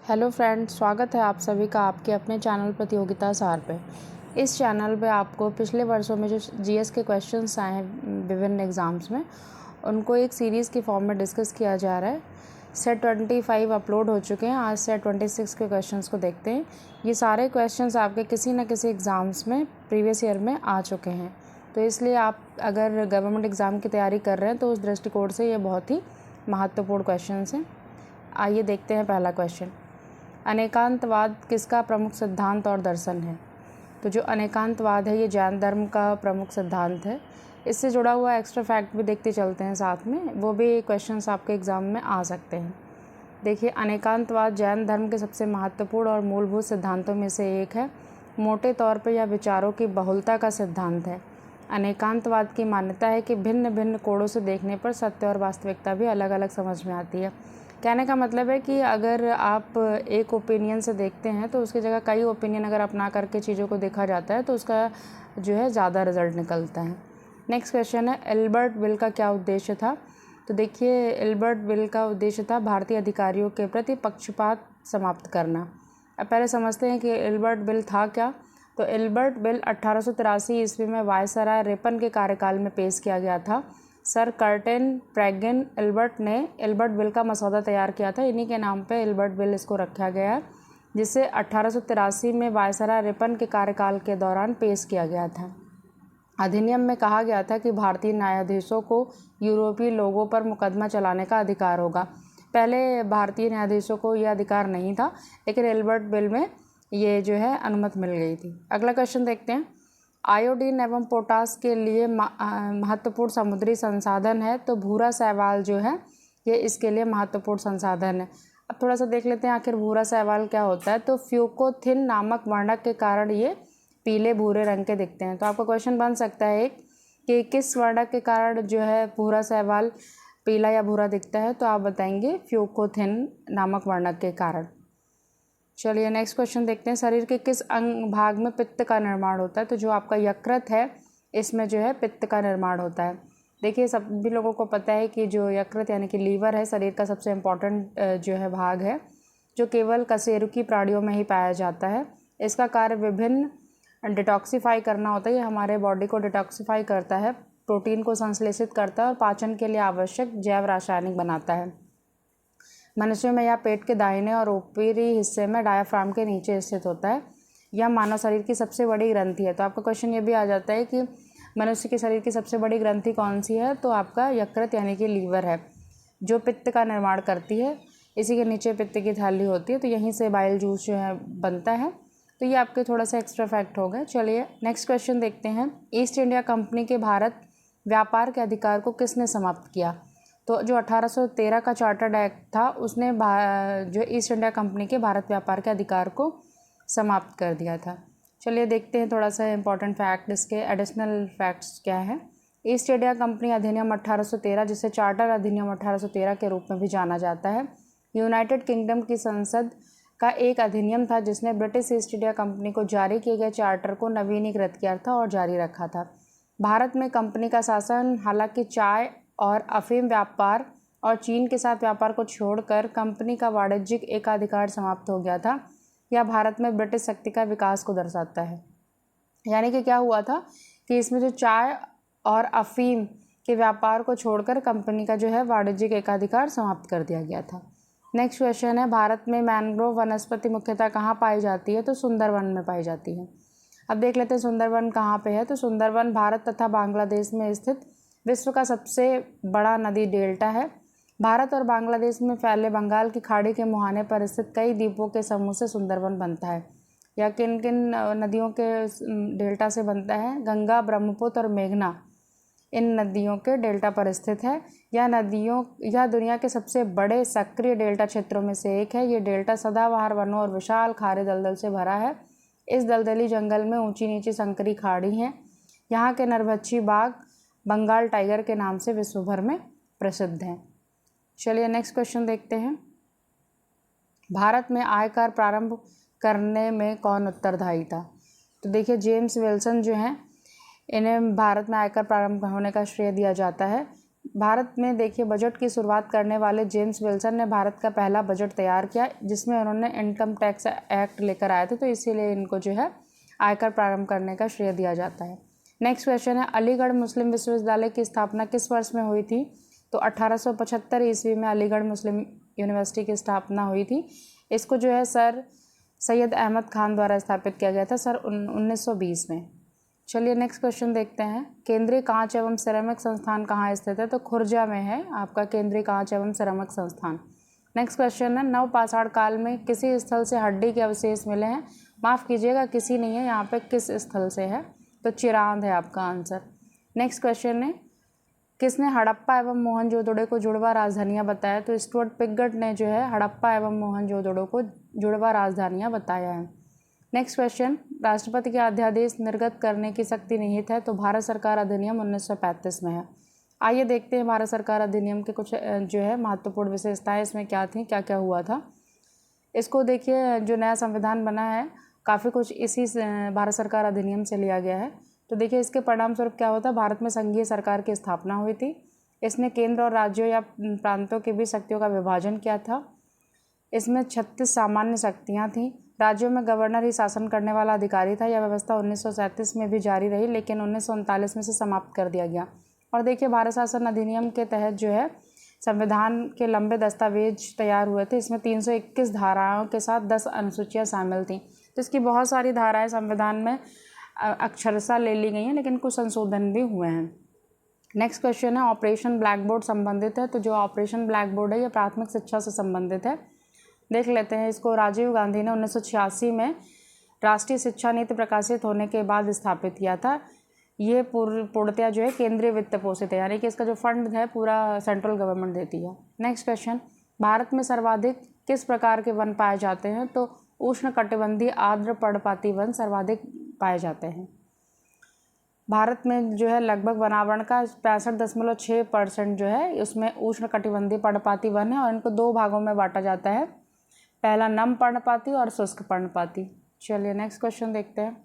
Hello friends, स्वागत है आप सभी का आपके अपने चैनल प्रतियोगिता सार पे। इस चैनल पे आपको पिछले वर्षों में जो जीएस के क्वेश्चंस आए हैं विभिन्न एग्ज़ाम्स में, उनको एक सीरीज़ की फॉर्म में डिस्कस किया जा रहा है। सेट 25 अपलोड हो चुके हैं। आज सेट 26 के क्वेश्चंस को देखते हैं। ये सारे क्वेश्चंस आपके किसी न किसी एग्ज़ाम्स में प्रीवियस ईयर में आ चुके हैं, तो इसलिए आप अगर गवर्नमेंट एग्ज़ाम की तैयारी कर रहे हैं तो उस दृष्टिकोण से ये बहुत ही महत्वपूर्ण क्वेश्चंस हैं। आइए देखते हैं पहला क्वेश्चन। अनेकांतवाद किसका प्रमुख सिद्धांत और दर्शन है? तो जो अनेकांतवाद है ये जैन धर्म का प्रमुख सिद्धांत है। इससे जुड़ा हुआ एक्स्ट्रा फैक्ट भी देखते चलते हैं साथ में, वो भी क्वेश्चंस आपके एग्ज़ाम में आ सकते हैं। देखिए, अनेकांतवाद जैन धर्म के सबसे महत्वपूर्ण और मूलभूत सिद्धांतों में से एक है। मोटे तौर पर यह विचारों की बहुलता का सिद्धांत है। अनेकांतवाद की मान्यता है कि भिन्न भिन्न कोणों से देखने पर सत्य और वास्तविकता भी अलग अलग समझ में आती है। कहने का मतलब है कि अगर आप एक ओपिनियन से देखते हैं तो उसकी जगह कई ओपिनियन अगर अपना करके चीज़ों को देखा जाता है तो उसका जो है ज़्यादा रिजल्ट निकलता है। नेक्स्ट क्वेश्चन है, एल्बर्ट बिल का क्या उद्देश्य था? तो देखिए, एल्बर्ट बिल का उद्देश्य था भारतीय अधिकारियों के प्रति पक्षपात समाप्त करना। अब पहले समझते हैं कि एल्बर्ट बिल था क्या। तो एल्बर्ट बिल 1883 ईस्वी में वायसराय रिपन के कार्यकाल में पेश किया गया था। सर कर्टेन प्रेगन एल्बर्ट ने एल्बर्ट बिल का मसौदा तैयार किया था। इन्हीं के नाम पे एल्बर्ट बिल इसको रखा गया है, जिसे 1883 में वायसराय रिपन के कार्यकाल के दौरान पेश किया गया था। अधिनियम में कहा गया था कि भारतीय न्यायाधीशों को यूरोपीय लोगों पर मुकदमा चलाने का अधिकार होगा। पहले भारतीय न्यायाधीशों को यह अधिकार नहीं था, लेकिन एल्बर्ट बिल में ये जो है अनुमति मिल गई थी। अगला क्वेश्चन देखते हैं। आयोडीन एवं पोटास के लिए महत्वपूर्ण समुद्री संसाधन है, तो भूरा शैवाल जो है ये इसके लिए महत्वपूर्ण संसाधन है। अब थोड़ा सा देख लेते हैं आखिर भूरा शैवाल क्या होता है। तो फ्यूकोथिन नामक वर्णक के कारण ये पीले भूरे रंग के दिखते हैं। तो आपका क्वेश्चन बन सकता है एक कि किस वर्णक के कारण जो है भूरा शैवाल पीला या भूरा दिखता है, तो आप बताएंगे फ्यूकोथिन नामक वर्णक के कारण। चलिए नेक्स्ट क्वेश्चन देखते हैं। शरीर के किस अंग भाग में पित्त का निर्माण होता है? तो जो आपका यकृत है इसमें जो है पित्त का निर्माण होता है। देखिए, सभी लोगों को पता है कि जो यकृत यानी कि लीवर है शरीर का सबसे इम्पॉर्टेंट जो है भाग है, जो केवल कशेरुकी प्राणियों में ही पाया जाता है। इसका कार्य विभिन्न डिटॉक्सीफाई करना होता है। ये हमारे बॉडी को डिटॉक्सीफाई करता है, प्रोटीन को संश्लेषित करता है और पाचन के लिए आवश्यक जैव रासायनिक बनाता है। मनुष्यों में यह पेट के दाहिने और ऊपरी हिस्से में डायाफ्राम के नीचे स्थित होता है। यह मानव शरीर की सबसे बड़ी ग्रंथि है। तो आपका क्वेश्चन ये भी आ जाता है कि मनुष्य के शरीर की सबसे बड़ी ग्रंथि कौन सी है? तो आपका यकृत यानी कि लीवर है, जो पित्त का निर्माण करती है। इसी के नीचे पित्त की थैली होती है, तो यहीं से बाइल जूस जो है बनता है। तो ये आपके थोड़ा सा एक्स्ट्रा फैक्ट हो गए। चलिए नेक्स्ट क्वेश्चन देखते हैं। ईस्ट इंडिया कंपनी के भारत व्यापार के अधिकार को किसने समाप्त किया? तो जो 1813 का चार्टर्ड एक्ट था उसने जो ईस्ट इंडिया कंपनी के भारत व्यापार के अधिकार को समाप्त कर दिया था। चलिए देखते हैं थोड़ा सा इंपॉर्टेंट फैक्ट, इसके एडिशनल फैक्ट्स क्या है। ईस्ट इंडिया कंपनी अधिनियम 1813, जिसे चार्टर अधिनियम 1813 के रूप में भी जाना जाता है, यूनाइटेड किंगडम की संसद का एक अधिनियम था जिसने ब्रिटिश ईस्ट इंडिया कंपनी को जारी किए गए चार्टर को नवीनीकृत किया था और जारी रखा था। भारत में कंपनी का शासन हालांकि चाय और अफीम व्यापार और चीन के साथ व्यापार को छोड़कर कंपनी का वाणिज्यिक एकाधिकार समाप्त हो गया था। यह भारत में ब्रिटिश शक्ति का विकास को दर्शाता है। यानी कि क्या हुआ था कि इसमें जो चाय और अफीम के व्यापार को छोड़कर कंपनी का जो है वाणिज्यिक एकाधिकार समाप्त कर दिया गया था। नेक्स्ट क्वेश्चन है, भारत में मैंग्रोव वनस्पति मुख्यतः कहाँ पाई जाती है? तो सुंदरवन में पाई जाती है। अब देख लेते हैं सुंदरवन कहाँ पे है। तो सुंदरवन भारत तथा बांग्लादेश में स्थित विश्व का सबसे बड़ा नदी डेल्टा है। भारत और बांग्लादेश में फैले बंगाल की खाड़ी के मुहाने पर स्थित कई द्वीपों के समूह से सुंदरवन बनता है। यह किन किन नदियों के डेल्टा से बनता है? गंगा, ब्रह्मपुत्र और मेघना इन नदियों के डेल्टा पर स्थित है। यह दुनिया के सबसे बड़े सक्रिय डेल्टा क्षेत्रों में से एक है। ये डेल्टा सदाबहार वनों और विशाल खारे दलदल से भरा है। इस दलदली जंगल में ऊंची नीची संकरी खाड़ी हैं। यहाँ के नरभक्षी बाघ बंगाल टाइगर के नाम से विश्व भर में प्रसिद्ध हैं। चलिए नेक्स्ट क्वेश्चन देखते हैं। भारत में आयकर प्रारंभ करने में कौन उत्तरदायी था? तो देखिए, जेम्स विल्सन जो हैं, इन्हें भारत में आयकर प्रारंभ होने का श्रेय दिया जाता है। भारत में देखिए बजट की शुरुआत करने वाले जेम्स विल्सन ने भारत का पहला बजट तैयार किया, जिसमें उन्होंने इनकम टैक्स एक्ट लेकर आए थे, तो इसीलिए इनको जो है आयकर प्रारंभ करने का श्रेय दिया जाता है। नेक्स्ट क्वेश्चन है, अलीगढ़ मुस्लिम विश्वविद्यालय की स्थापना किस वर्ष में हुई थी? तो 1875 ईस्वी में अलीगढ़ मुस्लिम यूनिवर्सिटी की स्थापना हुई थी। इसको जो है सर सैयद अहमद खान द्वारा स्थापित किया गया था सर 1920 में। चलिए नेक्स्ट क्वेश्चन देखते हैं, केंद्रीय कांच एवं सिरेमिक संस्थान कहाँ स्थित है? तो खुर्जा में है आपका केंद्रीय कांच एवं सिरेमिक संस्थान। नेक्स्ट क्वेश्चन है, नवपाषाण काल में किसी स्थल से हड्डी के अवशेष मिले हैं? माफ़ कीजिएगा, किसी नहीं है यहाँ पे, किस स्थल से है? तो चिरांद है आपका आंसर। नेक्स्ट क्वेश्चन है, किसने हड़प्पा एवं मोहनजोदड़ो को जुड़वा राजधानियाँ बताया? तो स्टुअर्ट पिगॉट ने जो है हड़प्पा एवं मोहनजोदड़ो को जुड़वा राजधानियाँ बताया है। नेक्स्ट क्वेश्चन, राष्ट्रपति के अध्यादेश निर्गत करने की शक्ति निहित है? तो भारत सरकार अधिनियम 1935 में है। आइए देखते हैं भारत सरकार अधिनियम के कुछ जो है महत्वपूर्ण विशेषताएं इसमें क्या थी, क्या क्या हुआ था। इसको देखिए, जो नया संविधान बना है काफ़ी कुछ इसी भारत सरकार अधिनियम से लिया गया है। तो देखिए इसके परिणाम स्वरूप क्या होता है, भारत में संघीय सरकार की स्थापना हुई थी। इसने केंद्र और राज्यों या प्रांतों के बीच शक्तियों का विभाजन किया था। इसमें 36 सामान्य शक्तियाँ थीं। राज्यों में गवर्नर ही शासन करने वाला अधिकारी था। यह व्यवस्था 1937 में भी जारी रही, लेकिन 1939 में से समाप्त कर दिया गया। और देखिए भारत शासन अधिनियम के तहत जो है संविधान के लंबे दस्तावेज तैयार हुए थे। इसमें 321 धाराओं के साथ 10 अनुसूचियाँ शामिल थीं। तो इसकी बहुत सारी धाराएं संविधान में अक्षरशः ले ली गई हैं, लेकिन कुछ संशोधन भी हुए हैं। नेक्स्ट क्वेश्चन है, ऑपरेशन ब्लैक बोर्ड संबंधित है? तो जो ऑपरेशन ब्लैक बोर्ड है ये प्राथमिक शिक्षा से संबंधित है। देख लेते हैं इसको। राजीव गांधी ने 1986 में राष्ट्रीय शिक्षा नीति प्रकाशित होने के बाद स्थापित किया था। ये पूर्णतया जो है केंद्रीय वित्त पोषित है, यानी कि इसका जो फंड है पूरा सेंट्रल गवर्नमेंट देती है। नेक्स्ट क्वेश्चन, भारत में सर्वाधिक किस प्रकार के वन पाए जाते हैं? तो उष्णकटिबंधीय आर्द्र पर्णपाती वन सर्वाधिक पाए जाते हैं। भारत में जो है लगभग वनावरण का 65.6% जो है उसमें उष्णकटिबंधीय पर्णपाती वन है, और इनको 2 भागों में बांटा जाता है, पहला नम पर्णपाती और शुष्क पर्णपाती। चलिए नेक्स्ट क्वेश्चन देखते हैं,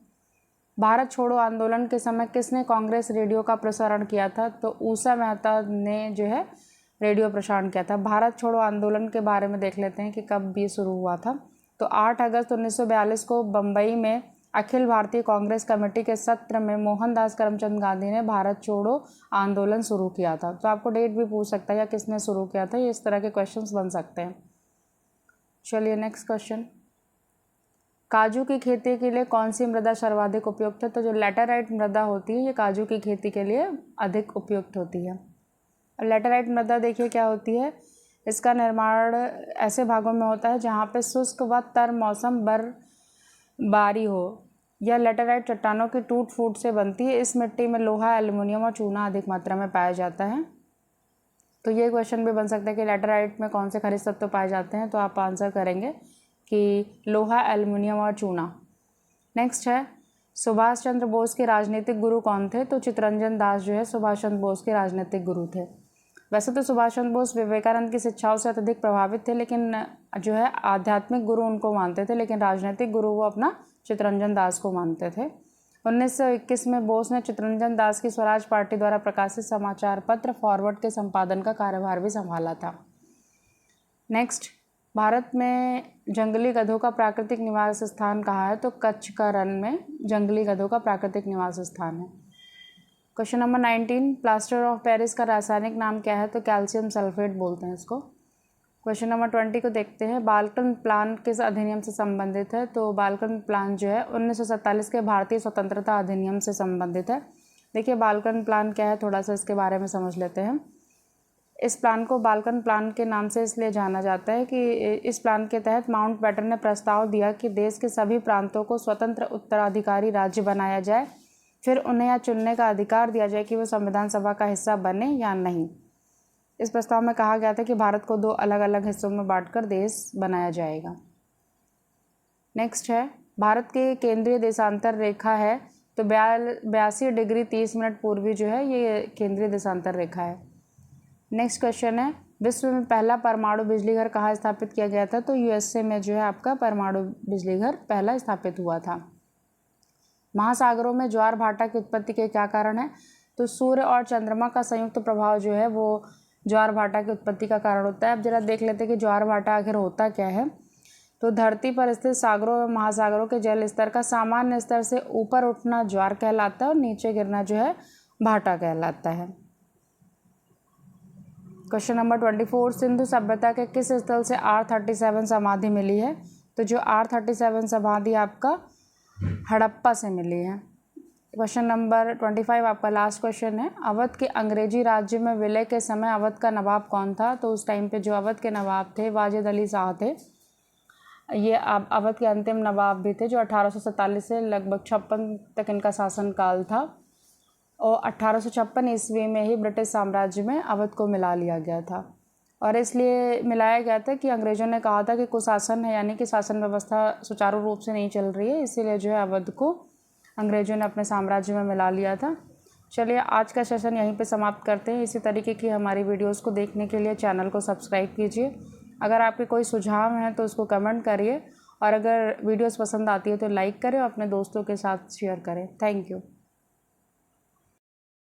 भारत छोड़ो आंदोलन के समय किसने कांग्रेस रेडियो का प्रसारण किया था? तो ऊषा मेहता ने जो है रेडियो प्रसारण किया था। भारत छोड़ो आंदोलन के बारे में देख लेते हैं कि कब ये शुरू हुआ था। तो 8 अगस्त 1942 को बम्बई में अखिल भारतीय कांग्रेस कमेटी के सत्र में मोहनदास करमचंद गांधी ने भारत छोड़ो आंदोलन शुरू किया था। तो आपको डेट भी पूछ सकता है या किसने शुरू किया था, ये इस तरह के क्वेश्चंस बन सकते हैं। चलिए नेक्स्ट क्वेश्चन, काजू की खेती के लिए कौन सी मृदा सर्वाधिक उपयुक्त है? तो जो लैटेराइट मृदा होती है ये काजू की खेती के लिए अधिक उपयुक्त होती है। लैटेराइट मृदा देखिए क्या होती है, इसका निर्माण ऐसे भागों में होता है जहाँ पे शुष्क व तर मौसम बर्फबारी हो। यह लैटेराइट चट्टानों की टूट फूट से बनती है। इस मिट्टी में लोहा, एल्युमिनियम और चूना अधिक मात्रा में पाया जाता है। तो ये क्वेश्चन भी बन सकता है कि लैटेराइट में कौन से खनिज तत्व पाए जाते हैं, तो आप आंसर करेंगे कि लोहा, एल्युमिनियम और चूना। नेक्स्ट है, सुभाष चंद्र बोस के राजनीतिक गुरु कौन थे? तो चित्तरंजन दास जो है सुभाष चंद्र बोस के राजनीतिक गुरु थे। वैसे तो सुभाष चंद्र बोस विवेकानंद की शिक्षाओं से अत्यधिक प्रभावित थे, लेकिन जो है आध्यात्मिक गुरु उनको मानते थे, लेकिन राजनीतिक गुरु वो अपना चित्तरंजन दास को मानते थे। 1921 में बोस ने चित्तरंजन दास की स्वराज पार्टी द्वारा प्रकाशित समाचार पत्र फॉरवर्ड के संपादन का कार्यभार भी संभाला था। नेक्स्ट, भारत में जंगली गधों का प्राकृतिक निवास स्थान कहाँ है? तो कच्छ का रण में जंगली गधों का प्राकृतिक निवास स्थान है। Question number 19, plaster of Paris का रासायनिक नाम क्या है? तो कैल्शियम सल्फेट बोलते हैं इसको। क्वेश्चन नंबर 20 को देखते हैं, बाल्कन प्लान किस अधिनियम से संबंधित है? तो बाल्कन प्लान जो है 1947 के भारतीय स्वतंत्रता अधिनियम से संबंधित है। देखिए बाल्कन प्लान क्या है, थोड़ा सा इसके बारे में समझ लेते हैं। इस प्लान को बाल्कन प्लान के नाम से इसलिए जाना जाता है कि इस प्लान के तहत माउंटबेटन ने प्रस्ताव दिया कि देश के सभी प्रांतों को स्वतंत्र उत्तराधिकारी राज्य बनाया जाए, फिर उन्हें यह चुनने का अधिकार दिया जाए कि वो संविधान सभा का हिस्सा बने या नहीं। इस प्रस्ताव में कहा गया था कि भारत को 2 अलग अलग हिस्सों में बांटकर देश बनाया जाएगा। नेक्स्ट है, भारत के केंद्रीय देशांतर रेखा है, तो 82 डिग्री 30 मिनट पूर्वी जो है ये केंद्रीय देशांतर रेखा है। नेक्स्ट क्वेश्चन है, विश्व में पहला परमाणु बिजली घर कहाँ स्थापित किया गया था? तो यूएसए में जो है आपका परमाणु बिजली घर पहला स्थापित हुआ था। महासागरों में ज्वार भाटा की उत्पत्ति के क्या कारण है? तो सूर्य और चंद्रमा का संयुक्त प्रभाव जो है वो ज्वार भाटा की उत्पत्ति का कारण होता है। अब जरा देख लेते हैं कि ज्वार भाटा आखिर होता क्या है। तो धरती पर स्थित सागरों व महासागरों के जल स्तर का सामान्य स्तर से ऊपर उठना ज्वार कहलाता है और नीचे गिरना जो है भाटा कहलाता है। क्वेश्चन नंबर 24, सिंधु सभ्यता के किस स्थल से R37 समाधि मिली है? तो जो R37 समाधि आपका हड़प्पा से मिली है। क्वेश्चन नंबर 25 आपका लास्ट क्वेश्चन है। अवध के अंग्रेजी राज्य में विलय के समय अवध का नवाब कौन था? तो उस टाइम पे जो अवध के नवाब थे वाजिद अली शाह थे। ये अवध के अंतिम नवाब भी थे जो 1847 से लगभग 56 तक इनका शासनकाल था और 1856 ईस्वी में ही ब्रिटिश साम्राज्य में अवध को मिला लिया गया था। और इसलिए मिलाया गया था कि अंग्रेज़ों ने कहा था कि कुशासन है, यानी कि शासन व्यवस्था सुचारू रूप से नहीं चल रही है, इसीलिए जो है अवध को अंग्रेज़ों ने अपने साम्राज्य में मिला लिया था। चलिए आज का सेशन यहीं पे समाप्त करते हैं। इसी तरीके की हमारी वीडियोस को देखने के लिए चैनल को सब्सक्राइब कीजिए। अगर आपके कोई सुझाव हैं तो उसको कमेंट करिए और अगर वीडियोस पसंद आती है तो लाइक करें और अपने दोस्तों के साथ शेयर करें। Thank you.